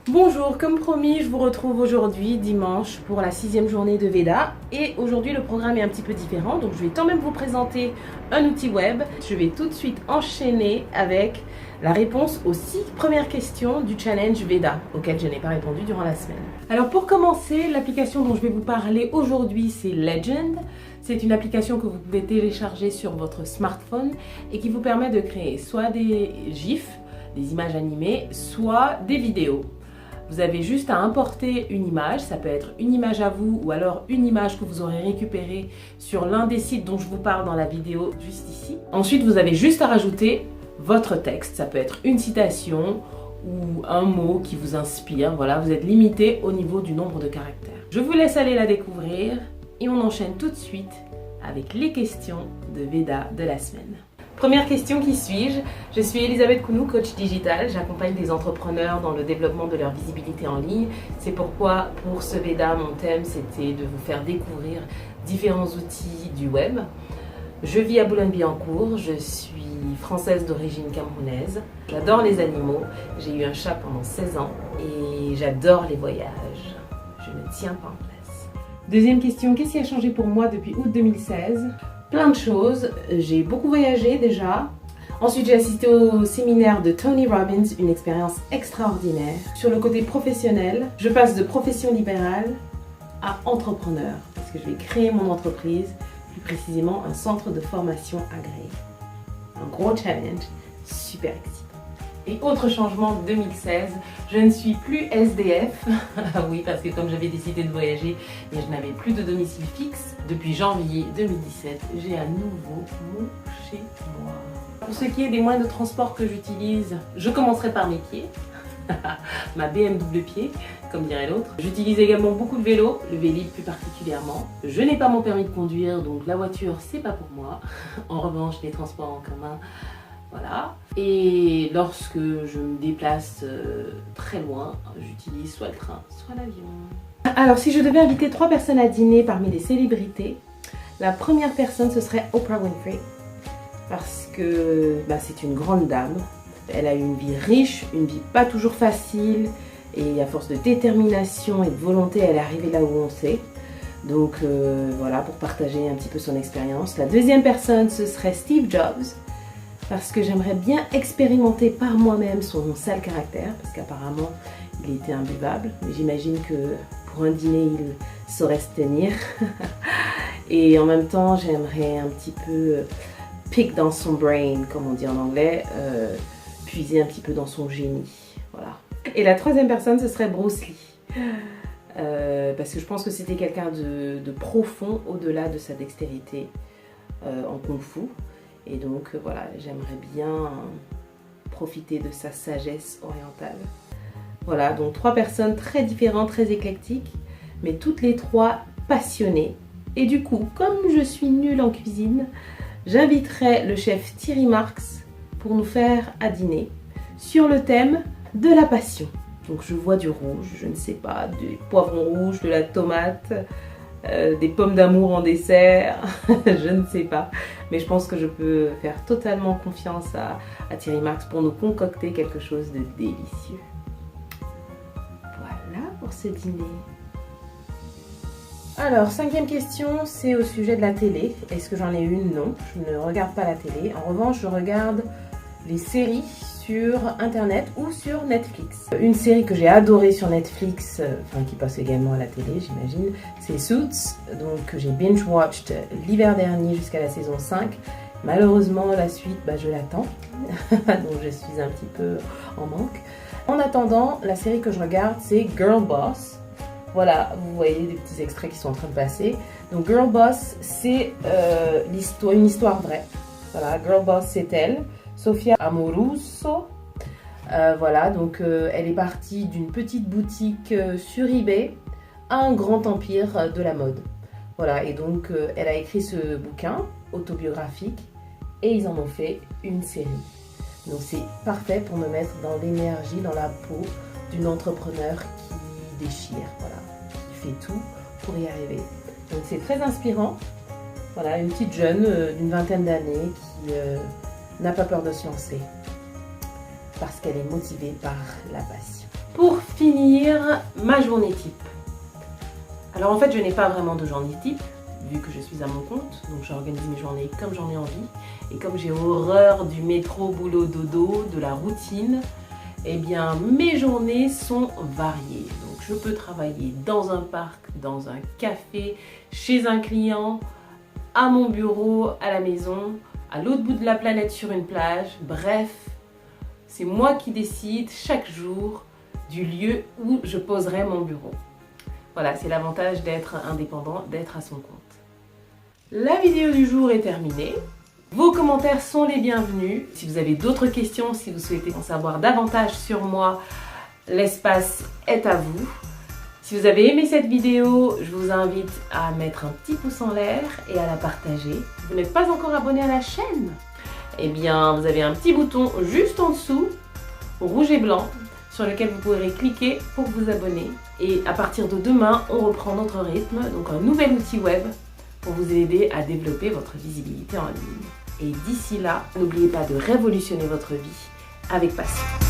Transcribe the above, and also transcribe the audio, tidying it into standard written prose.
Bonjour, comme promis, je vous retrouve aujourd'hui, dimanche, pour la 6e journée de Veda. Et aujourd'hui, le programme est un petit peu différent, donc je vais quand même vous présenter un outil web. Je vais tout de suite enchaîner avec la réponse aux 6 premières questions du challenge Veda, auxquelles je n'ai pas répondu durant la semaine. Alors pour commencer, l'application dont je vais vous parler aujourd'hui, c'est Legend. C'est une application que vous pouvez télécharger sur votre smartphone et qui vous permet de créer soit des GIFs, des images animées, soit des vidéos. Vous avez juste à importer une image, ça peut être une image à vous ou alors une image que vous aurez récupérée sur l'un des sites dont je vous parle dans la vidéo juste ici. Ensuite, vous avez juste à rajouter votre texte, ça peut être une citation ou un mot qui vous inspire. Voilà, vous êtes limité au niveau du nombre de caractères. Je vous laisse aller la découvrir et on enchaîne tout de suite avec les questions de Veda de la semaine. Première question, qui suis-je? Je suis Elisabeth Kounou, coach digital. J'accompagne des entrepreneurs dans le développement de leur visibilité en ligne. C'est pourquoi pour ce Veda, mon thème, c'était de vous faire découvrir différents outils du web. Je vis à Boulogne-Billancourt, je suis française d'origine camerounaise. J'adore les animaux, j'ai eu un chat pendant 16 ans et j'adore les voyages. Je ne tiens pas en place. Deuxième question, qu'est-ce qui a changé pour moi depuis août 2016? Plein de choses, j'ai beaucoup voyagé déjà. Ensuite, j'ai assisté au séminaire de Tony Robbins, une expérience extraordinaire. Sur le côté professionnel, je passe de profession libérale à entrepreneur, parce que je vais créer mon entreprise, plus précisément un centre de formation agréé. Un gros challenge, super excitant. Et autre changement de 2016, je ne suis plus SDF. Oui, parce que comme j'avais décidé de voyager, et je n'avais plus de domicile fixe, depuis janvier 2017, j'ai à nouveau mon chez moi. Pour ce qui est des moyens de transport que j'utilise, je commencerai par mes pieds. Ma BMW pied, comme dirait l'autre. J'utilise également beaucoup de vélo, le Vélib plus particulièrement. Je n'ai pas mon permis de conduire, donc la voiture, c'est pas pour moi. En revanche, les transports en commun, voilà. Et lorsque je me déplace très loin, j'utilise soit le train, soit l'avion. Alors, si je devais inviter 3 personnes à dîner parmi les célébrités, la première personne, ce serait Oprah Winfrey. Parce que c'est une grande dame. Elle a une vie riche, une vie pas toujours facile. Et à force de détermination et de volonté, elle est arrivée là où on sait. Donc voilà, pour partager un petit peu son expérience. La deuxième personne, ce serait Steve Jobs. Parce que j'aimerais bien expérimenter par moi-même son sale caractère, parce qu'apparemment il était imbuvable, mais j'imagine que pour un dîner il saurait se tenir. Et en même temps j'aimerais un petit peu pick dans son brain, comme on dit en anglais, puiser un petit peu dans son génie. Voilà. Et la troisième personne, ce serait Bruce Lee. Parce que je pense que c'était quelqu'un de profond au-delà de sa dextérité en kung-fu. Et donc voilà, j'aimerais bien profiter de sa sagesse orientale. Voilà, donc 3 personnes très différentes, très éclectiques, mais toutes les 3 passionnées. Et du coup, comme je suis nulle en cuisine, j'inviterai le chef Thierry Marx pour nous faire à dîner sur le thème de la passion. Donc je vois du rouge, je ne sais pas, du poivron rouge, de la tomate, des pommes d'amour en dessert, je ne sais pas. Mais je pense que je peux faire totalement confiance à Thierry Marx pour nous concocter quelque chose de délicieux. Voilà pour ce dîner. Alors, 5e question, c'est au sujet de la télé. Est-ce que j'en ai une? Non, je ne regarde pas la télé. En revanche, je regarde les séries sur internet ou sur Netflix. Une série que j'ai adorée sur Netflix, qui passe également à la télé j'imagine, c'est Suits, donc que j'ai binge-watched l'hiver dernier jusqu'à la saison 5. Malheureusement la suite, je l'attends, donc je suis un petit peu en manque. En attendant, la série que je regarde c'est Girl Boss. Voilà, vous voyez des petits extraits qui sont en train de passer. Donc Girl Boss, c'est une histoire vraie. Voilà, Girl Boss c'est elle. Sofia Amoruso, voilà, donc elle est partie d'une petite boutique sur eBay à un grand empire de la mode. Voilà, et donc elle a écrit ce bouquin autobiographique et ils en ont fait une série. Donc c'est parfait pour me mettre dans l'énergie, dans la peau d'une entrepreneur qui déchire, voilà, qui fait tout pour y arriver. Donc c'est très inspirant. Voilà, une petite jeune d'une vingtaine d'années qui n'a pas peur de se lancer parce qu'elle est motivée par la passion. Pour finir, ma journée type. Alors en fait, je n'ai pas vraiment de journée type, vu que je suis à mon compte, donc j'organise mes journées comme j'en ai envie. Et comme j'ai horreur du métro, boulot, dodo, de la routine, eh bien mes journées sont variées. Donc je peux travailler dans un parc, dans un café, chez un client, à mon bureau, à la maison, à l'autre bout de la planète sur une plage. Bref, c'est moi qui décide chaque jour du lieu où je poserai mon bureau. Voilà, c'est l'avantage d'être indépendant, d'être à son compte. La vidéo du jour est terminée. Vos commentaires sont les bienvenus. Si vous avez d'autres questions, si vous souhaitez en savoir davantage sur moi, l'espace est à vous. Si vous avez aimé cette vidéo, je vous invite à mettre un petit pouce en l'air et à la partager. Vous n'êtes pas encore abonné à la chaîne? Eh bien, vous avez un petit bouton juste en dessous, rouge et blanc, sur lequel vous pourrez cliquer pour vous abonner. Et à partir de demain, on reprend notre rythme, donc un nouvel outil web pour vous aider à développer votre visibilité en ligne. Et d'ici là, n'oubliez pas de révolutionner votre vie avec passion.